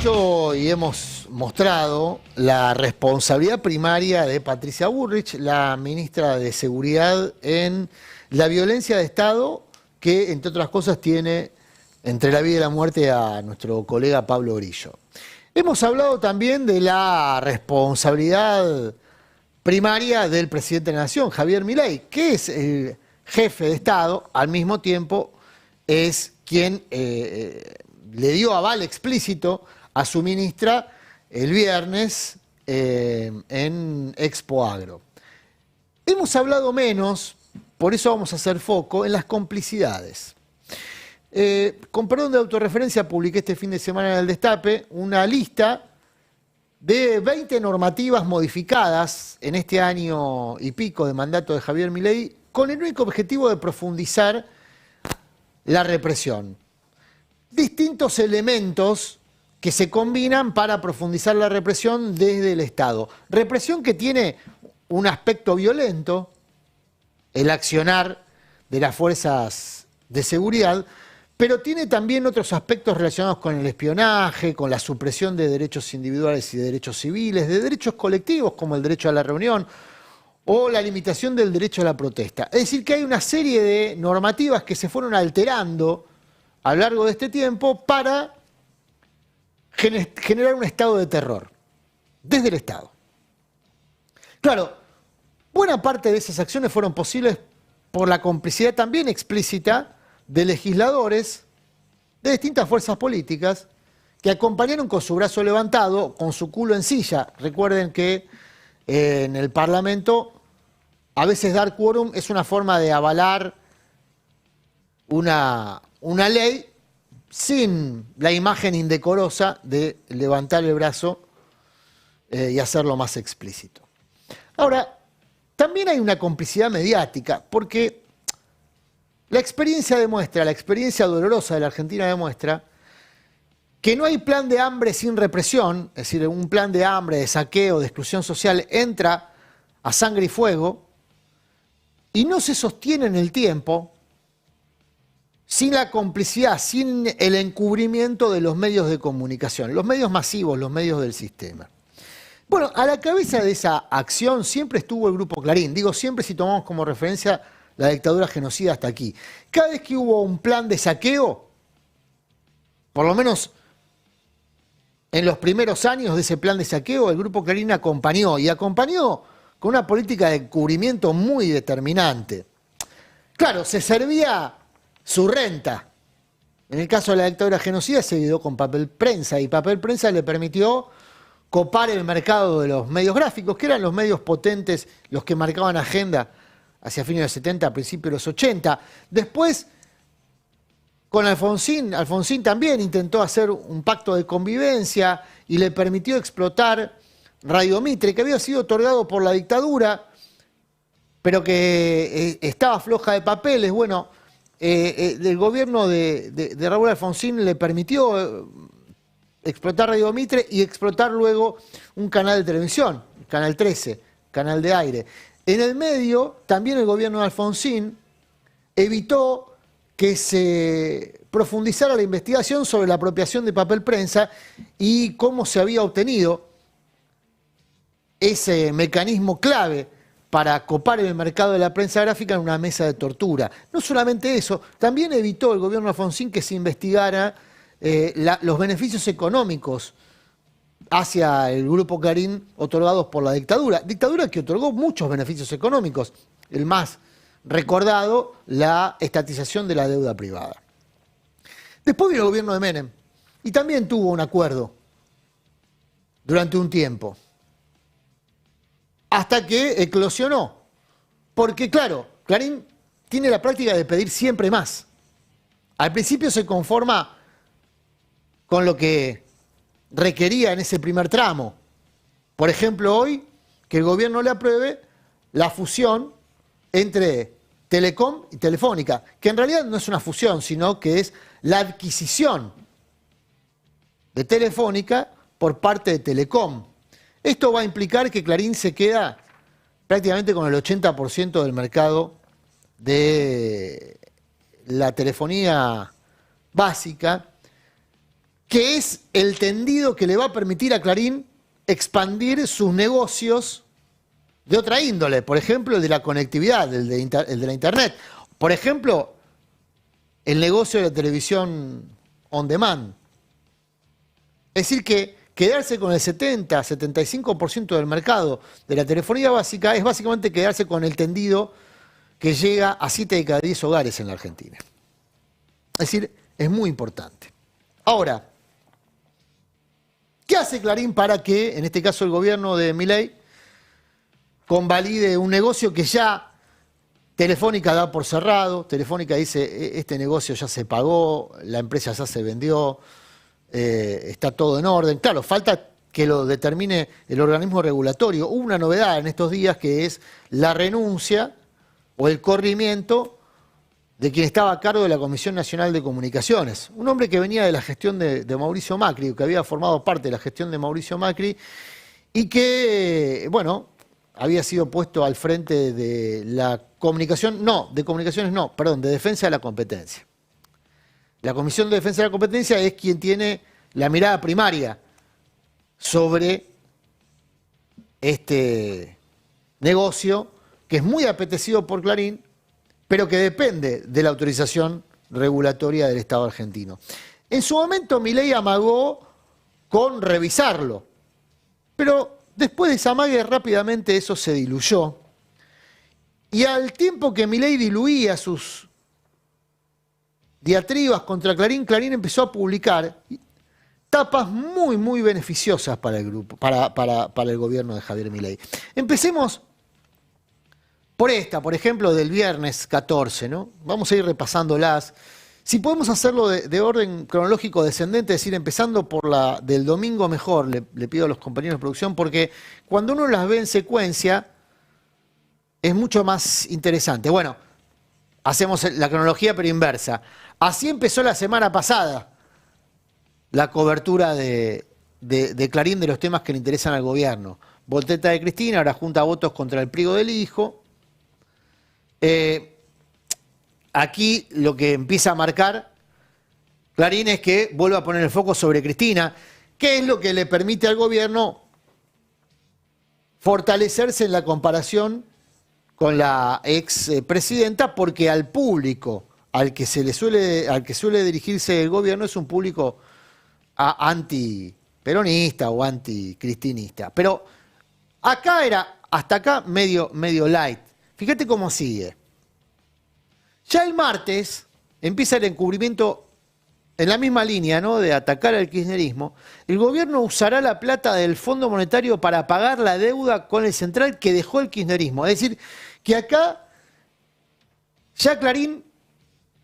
visto y hemos mostrado la responsabilidad primaria de Patricia Bullrich, la ministra de Seguridad, en la violencia de Estado que, entre otras cosas, tiene entre la vida y la muerte a nuestro colega Pablo Grillo. Hemos hablado también de la responsabilidad primaria del presidente de la Nación, Javier Milei, que es el jefe de Estado, al mismo tiempo es quien le dio aval explícito a su ministra el viernes en Expo Agro. Hemos hablado menos, por eso vamos a hacer foco en las complicidades. Con perdón de autorreferencia, publiqué este fin de semana en El Destape una lista de 20 normativas modificadas en este año y pico de mandato de Javier Milei con el único objetivo de profundizar la represión. Distintos elementos que se combinan para profundizar la represión desde el Estado. Represión que tiene un aspecto violento, el accionar de las fuerzas de seguridad, pero tiene también otros aspectos relacionados con el espionaje, con la supresión de derechos individuales y de derechos civiles, de derechos colectivos como el derecho a la reunión o la limitación del derecho a la protesta. Es decir, que hay una serie de normativas que se fueron alterando a lo largo de este tiempo para generar un estado de terror desde el Estado. Claro, buena parte de esas acciones fueron posibles por la complicidad también explícita de legisladores de distintas fuerzas políticas que acompañaron con su brazo levantado, con su culo en silla. Recuerden que en el Parlamento a veces dar quórum es una forma de avalar una ley sin la imagen indecorosa de levantar el brazo y hacerlo más explícito. Ahora, también hay una complicidad mediática, porque la experiencia demuestra, la experiencia dolorosa de la Argentina demuestra que no hay plan de hambre sin represión, es decir, un plan de hambre, de saqueo, de exclusión social entra a sangre y fuego y no se sostiene en el tiempo sin la complicidad, sin el encubrimiento de los medios de comunicación, los medios masivos, los medios del sistema. Bueno, a la cabeza de esa acción siempre estuvo el Grupo Clarín. Digo siempre si tomamos como referencia la dictadura genocida hasta aquí. Cada vez que hubo un plan de saqueo, por lo menos en los primeros años de ese plan de saqueo, el Grupo Clarín acompañó, y acompañó con una política de encubrimiento muy determinante. Claro, se servía su renta. En el caso de la dictadura genocida se dio con papel prensa, y papel prensa le permitió copar el mercado de los medios gráficos, que eran los medios potentes, los que marcaban agenda hacia fines de los 70, principios de los 80. Después, con Alfonsín también intentó hacer un pacto de convivencia y le permitió explotar Radio Mitre, que había sido otorgado por la dictadura, pero que estaba floja de papeles. Bueno, el gobierno de Raúl Alfonsín le permitió explotar Radio Mitre y explotar luego un canal de televisión, Canal 13, canal de aire. En el medio, también el gobierno de Alfonsín evitó que se profundizara la investigación sobre la apropiación de papel prensa y cómo se había obtenido ese mecanismo clave para copar el mercado de la prensa gráfica en una mesa de tortura. No solamente eso, también evitó el gobierno de Alfonsín que se investigara los beneficios económicos hacia el Grupo Clarín otorgados por la dictadura que otorgó muchos beneficios económicos, el más recordado, la estatización de la deuda privada. Después vino el gobierno de Menem y también tuvo un acuerdo durante un tiempo, hasta que eclosionó, porque claro, Clarín tiene la práctica de pedir siempre más. Al principio se conforma con lo que requería en ese primer tramo. Por ejemplo, hoy, que el gobierno le apruebe la fusión entre Telecom y Telefónica, que en realidad no es una fusión, sino que es la adquisición de Telefónica por parte de Telecom. Esto va a implicar que Clarín se queda prácticamente con el 80% del mercado de la telefonía básica, que es el tendido que le va a permitir a Clarín expandir sus negocios de otra índole, por ejemplo, el de la conectividad, el de la Internet. Por ejemplo, el negocio de la televisión on demand. Es decir, que quedarse con el 70-75% del mercado de la telefonía básica es básicamente quedarse con el tendido que llega a 7 de cada 10 hogares en la Argentina. Es decir, es muy importante. Ahora, ¿qué hace Clarín para que, en este caso el gobierno de Milei, convalide un negocio que ya Telefónica da por cerrado? Telefónica dice, este negocio ya se pagó, la empresa ya se vendió, está todo en orden. Claro, falta que lo determine el organismo regulatorio. Hubo una novedad en estos días que es la renuncia o el corrimiento de quien estaba a cargo de la Comisión Nacional de Comunicaciones. Un hombre que venía de la gestión de Mauricio Macri, que había formado parte de la gestión de Mauricio Macri y que, bueno, había sido puesto al frente de la comunicación, de defensa de la competencia. La Comisión de Defensa de la Competencia es quien tiene la mirada primaria sobre este negocio que es muy apetecido por Clarín, pero que depende de la autorización regulatoria del Estado argentino. En su momento Milei amagó con revisarlo, pero después de esa amague rápidamente eso se diluyó. Y al tiempo que Milei diluía sus diatribas contra Clarín, Clarín empezó a publicar tapas muy beneficiosas para el grupo, para el gobierno de Javier Milei. Empecemos por esta, por ejemplo, del viernes 14, ¿no? Vamos a ir repasándolas. Si podemos hacerlo de orden cronológico descendente, es decir, empezando por la del domingo mejor, le pido a los compañeros de producción, porque cuando uno las ve en secuencia es mucho más interesante. Bueno, hacemos la cronología pero inversa. Así empezó la semana pasada la cobertura de Clarín de los temas que le interesan al gobierno. Volteta de Cristina, ahora junta votos contra el pliego del hijo. Aquí lo que empieza a marcar Clarín es que vuelve a poner el foco sobre Cristina, que es lo que le permite al gobierno fortalecerse en la comparación con la ex presidenta, porque al público al que suele dirigirse el gobierno es un público antiperonista o anticristinista. Pero acá era, hasta acá, medio light. Fíjate cómo sigue. Ya el martes empieza el encubrimiento en la misma línea, ¿no?, de atacar al kirchnerismo. El gobierno usará la plata del Fondo Monetario para pagar la deuda con el central que dejó el kirchnerismo. Es decir, que acá ya Clarín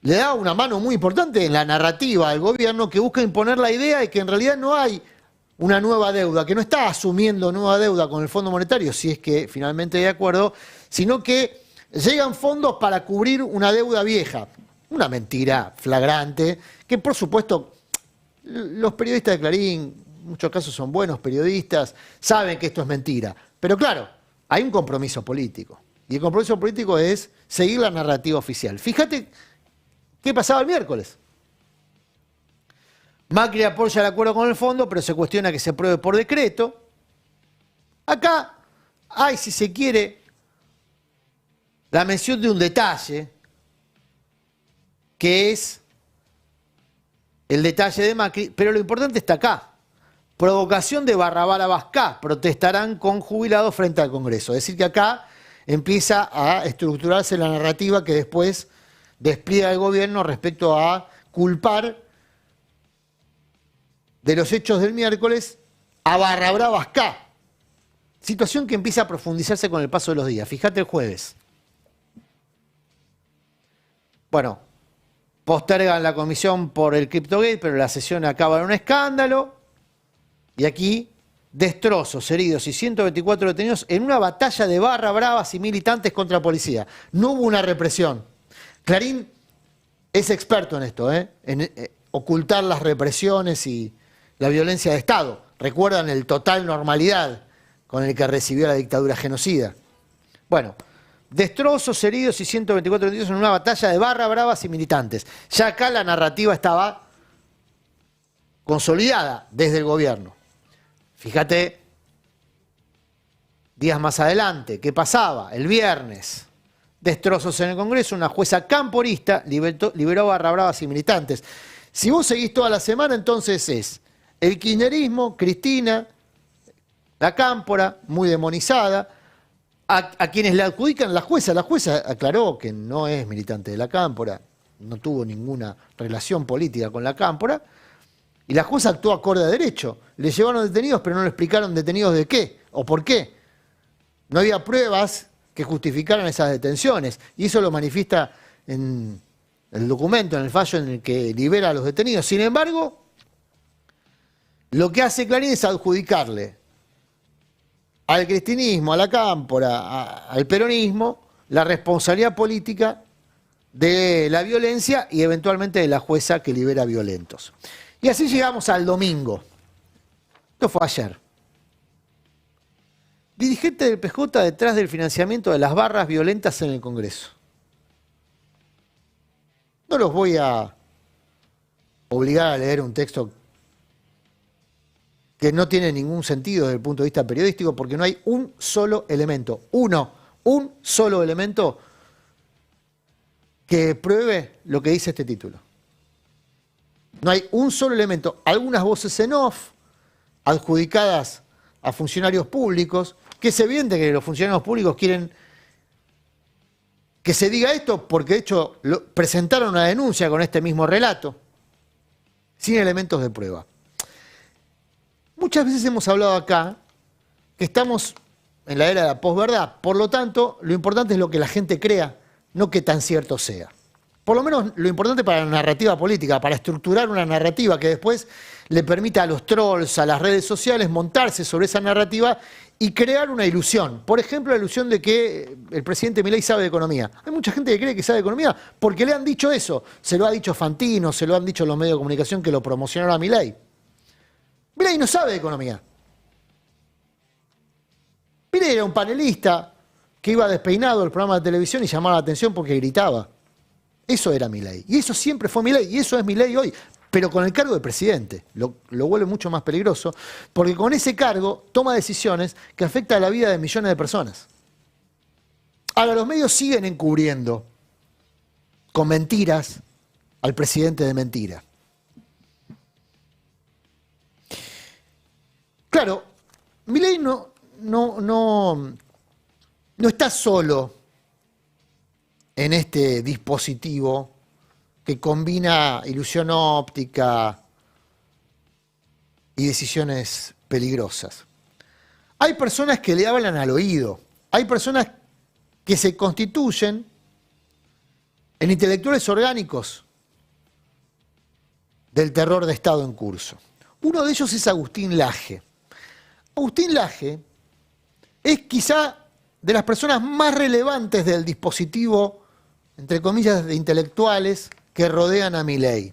le da una mano muy importante en la narrativa del gobierno, que busca imponer la idea de que en realidad no hay una nueva deuda, que no está asumiendo nueva deuda con el Fondo Monetario, si es que finalmente hay acuerdo, sino que llegan fondos para cubrir una deuda vieja. Una mentira flagrante, que por supuesto los periodistas de Clarín, en muchos casos son buenos periodistas, saben que esto es mentira. Pero claro, hay un compromiso político. Y el compromiso político es seguir la narrativa oficial. Fíjate qué pasaba el miércoles. Macri apoya el acuerdo con el fondo, pero se cuestiona que se apruebe por decreto. Acá hay, si se quiere, la mención de un detalle, que es el detalle de Macri, pero lo importante está acá. Provocación de Barrabás Abascal, protestarán con jubilados frente al Congreso. Es decir, que acá empieza a estructurarse la narrativa que después despliega el gobierno respecto a culpar de los hechos del miércoles a Barrabás Abascal. Situación que empieza a profundizarse con el paso de los días. Fíjate el jueves. Bueno, postergan la comisión por el CryptoGate, pero la sesión acaba en un escándalo. Y aquí, destrozos, heridos y 124 detenidos en una batalla de barra bravas y militantes contra la policía. No hubo una represión. Clarín es experto en esto, en ocultar las represiones y la violencia de Estado. Recuerdan el total normalidad con el que recibió la dictadura genocida. Bueno, destrozos, heridos y 124 detenidos en una batalla de barra bravas y militantes. Ya acá la narrativa estaba consolidada desde el gobierno. Fíjate, días más adelante, ¿qué pasaba? El viernes, destrozos en el Congreso, una jueza camporista liberó barra bravas y militantes. Si vos seguís toda la semana, entonces es el kirchnerismo, Cristina, la cámpora, muy demonizada, a quienes le adjudican la jueza. La jueza aclaró que no es militante de la cámpora, no tuvo ninguna relación política con la cámpora, y la jueza actuó acorde a derecho. Le llevaron detenidos, pero no le explicaron detenidos de qué o por qué. No había pruebas que justificaran esas detenciones, y eso lo manifiesta en el documento, en el fallo en el que libera a los detenidos. Sin embargo, lo que hace Clarín es adjudicarle al cristinismo, a la cámpora, al peronismo, la responsabilidad política de la violencia y eventualmente de la jueza que libera violentos. Y así llegamos al domingo. Esto fue ayer. Dirigente del PJ detrás del financiamiento de las barras violentas en el Congreso. No los voy a obligar a leer un texto que no tiene ningún sentido desde el punto de vista periodístico, porque no hay un solo elemento, un solo elemento que pruebe lo que dice este título. No hay un solo elemento. Algunas voces en off, adjudicadas a funcionarios públicos, que es evidente que los funcionarios públicos quieren que se diga esto, porque de hecho presentaron una denuncia con este mismo relato, sin elementos de prueba. Muchas veces hemos hablado acá que estamos en la era de la posverdad, por lo tanto, lo importante es lo que la gente crea, no que tan cierto sea. Por lo menos lo importante para la narrativa política, para estructurar una narrativa que después le permita a los trolls, a las redes sociales, montarse sobre esa narrativa y crear una ilusión. Por ejemplo, la ilusión de que el presidente Milei sabe de economía. Hay mucha gente que cree que sabe de economía porque le han dicho eso. Se lo ha dicho Fantino, se lo han dicho los medios de comunicación que lo promocionaron a Milei. Milei no sabe de economía. Milei era un panelista que iba despeinado al programa de televisión y llamaba la atención porque gritaba. Eso era Milei. Y eso siempre fue Milei. Y eso es Milei hoy. Pero con el cargo de presidente. Lo vuelve mucho más peligroso. Porque con ese cargo toma decisiones que afectan a la vida de millones de personas. Ahora, los medios siguen encubriendo con mentiras al presidente de mentira. Claro, Milei no está solo en este dispositivo que combina ilusión óptica y decisiones peligrosas. Hay personas que le hablan al oído, hay personas que se constituyen en intelectuales orgánicos del terror de Estado en curso. Uno de ellos es Agustín Laje. Agustín Laje es quizá de las personas más relevantes del dispositivo, entre comillas, de intelectuales que rodean a Milei.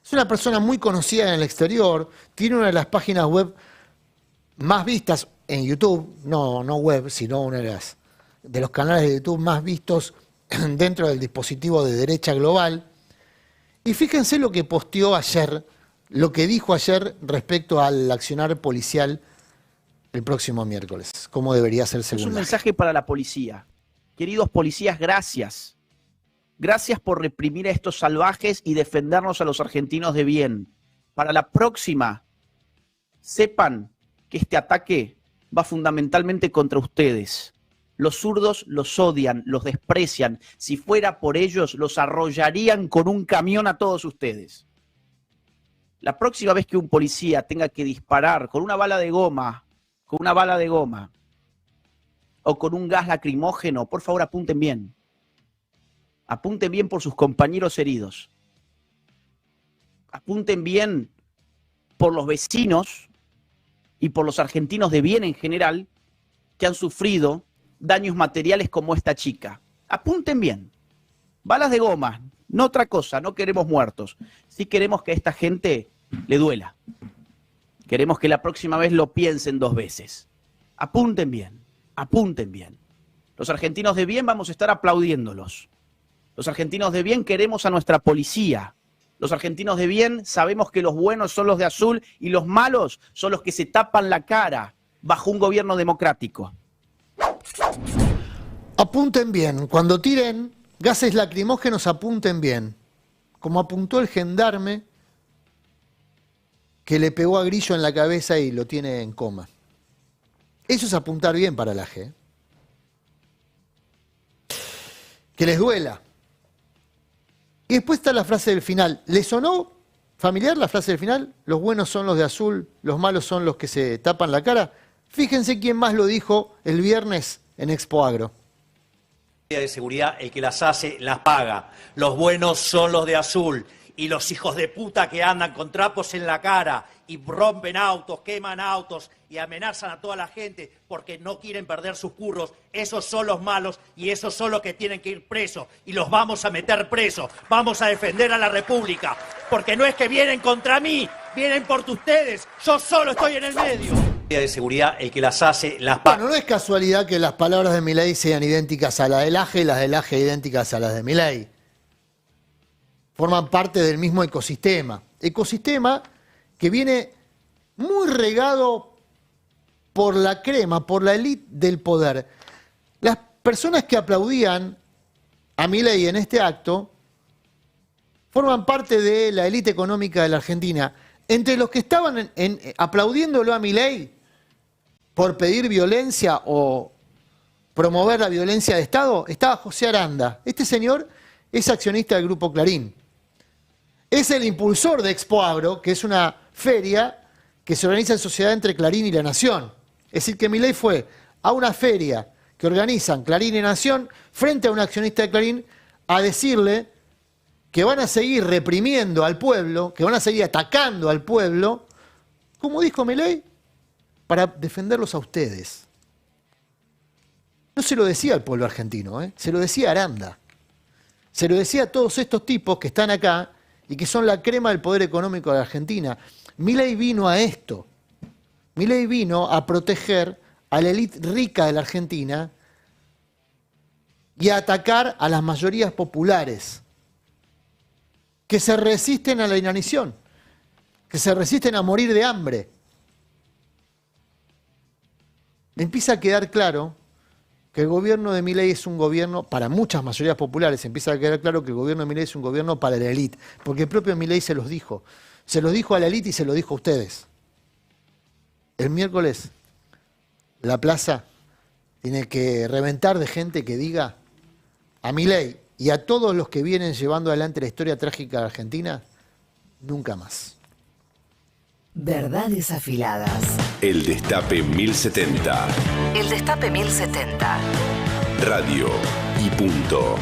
Es una persona muy conocida en el exterior, tiene una de las páginas web más vistas en YouTube, no web, sino una de los canales de YouTube más vistos dentro del dispositivo de derecha global. Y fíjense lo que posteó ayer, lo que dijo ayer respecto al accionar policial el próximo miércoles, cómo debería ser según Es un Laje. mensaje para la policía. Queridos policías, gracias. Gracias por reprimir a estos salvajes y defendernos a los argentinos de bien. Para la próxima, sepan que este ataque va fundamentalmente contra ustedes. Los zurdos los odian, los desprecian. Si fuera por ellos, los arrollarían con un camión a todos ustedes. La próxima vez que un policía tenga que disparar con una bala de goma, o con un gas lacrimógeno, por favor apunten bien. Apunten bien por sus compañeros heridos. Apunten bien por los vecinos y por los argentinos de bien en general que han sufrido daños materiales como esta chica. Apunten bien. Balas de goma, no otra cosa, no queremos muertos. Sí queremos que a esta gente le duela. Queremos que la próxima vez lo piensen 2 veces. Apunten bien, apunten bien. Los argentinos de bien vamos a estar aplaudiéndolos. Los argentinos de bien queremos a nuestra policía. Los argentinos de bien sabemos que los buenos son los de azul y los malos son los que se tapan la cara bajo un gobierno democrático. Apunten bien, cuando tiren gases lacrimógenos apunten bien, como apuntó el gendarme que le pegó a Grillo en la cabeza y lo tiene en coma. Eso es apuntar bien para la G. Que les duela. Y después está la frase del final. ¿Les sonó familiar la frase del final? Los buenos son los de azul, los malos son los que se tapan la cara. Fíjense quién más lo dijo el viernes en Expo Agro. De seguridad, el que las hace, las paga. Los buenos son los de azul. Y los hijos de puta que andan con trapos en la cara y rompen autos, queman autos y amenazan a toda la gente porque no quieren perder sus curros, esos son los malos y esos son los que tienen que ir presos. Y los vamos a meter presos. Vamos a defender a la República. Porque no es que vienen contra mí, vienen por ustedes. Yo solo estoy en el medio. De seguridad, el que las hace, las paga. Bueno, no es casualidad que las palabras de Milei sean idénticas a las del AGE y las del AGE idénticas a las de Milei. Forman parte del mismo ecosistema. Ecosistema que viene muy regado por la crema, por la élite del poder. Las personas que aplaudían a Milei en este acto forman parte de la élite económica de la Argentina. Entre los que estaban aplaudiéndolo a Milei por pedir violencia o promover la violencia de Estado, estaba José Aranda. Este señor es accionista del Grupo Clarín. Es el impulsor de Expo Agro, que es una feria que se organiza en sociedad entre Clarín y La Nación. Es decir, que Milei fue a una feria que organizan Clarín y Nación frente a un accionista de Clarín a decirle que van a seguir reprimiendo al pueblo, que van a seguir atacando al pueblo, como dijo Milei, para defenderlos a ustedes. No se lo decía al pueblo argentino, se lo decía a Aranda. Se lo decía a todos estos tipos que están acá y que son la crema del poder económico de la Argentina. Milei vino a esto. Milei vino a proteger a la élite rica de la Argentina y a atacar a las mayorías populares que se resisten a la inanición, que se resisten a morir de hambre. Empieza a quedar claro que el gobierno de Milei es un gobierno, para muchas mayorías populares, empieza a quedar claro que el gobierno de Milei es un gobierno para la élite, porque el propio Milei se los dijo a la élite y se lo dijo a ustedes. El miércoles la plaza tiene que reventar de gente que diga a Milei y a todos los que vienen llevando adelante la historia trágica de Argentina, nunca más. Verdades afiladas. El Destape 1070. El Destape 1070. Radio y punto.